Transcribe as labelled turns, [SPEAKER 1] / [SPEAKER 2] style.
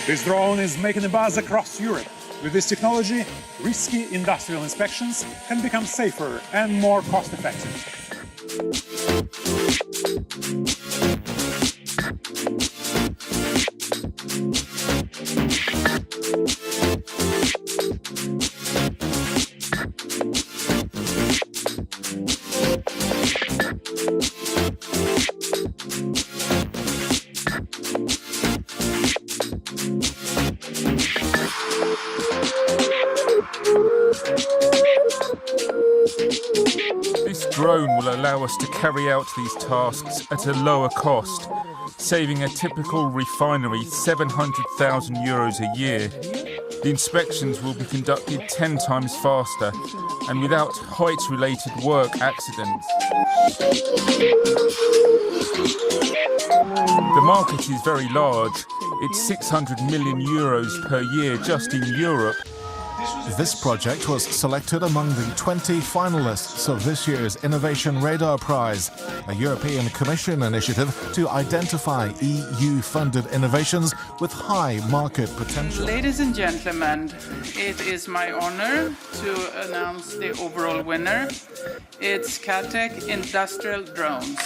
[SPEAKER 1] This drone is making a buzz across Europe. With this technology, risky industrial inspections can become safer and more cost-effective.
[SPEAKER 2] This drone will allow us to carry out these tasks at a lower cost, saving a typical refinery €700,000 a year. The inspections will be conducted 10 times faster and without height-related work accidents. The market is very large. It's €600 million per year just in Europe.
[SPEAKER 3] This project was selected among the 20 finalists of this year's Innovation Radar Prize, a European Commission initiative to identify EU-funded innovations with high market potential.
[SPEAKER 4] Ladies and gentlemen, it is my honor to announce the overall winner. It's Catec Industrial Drones.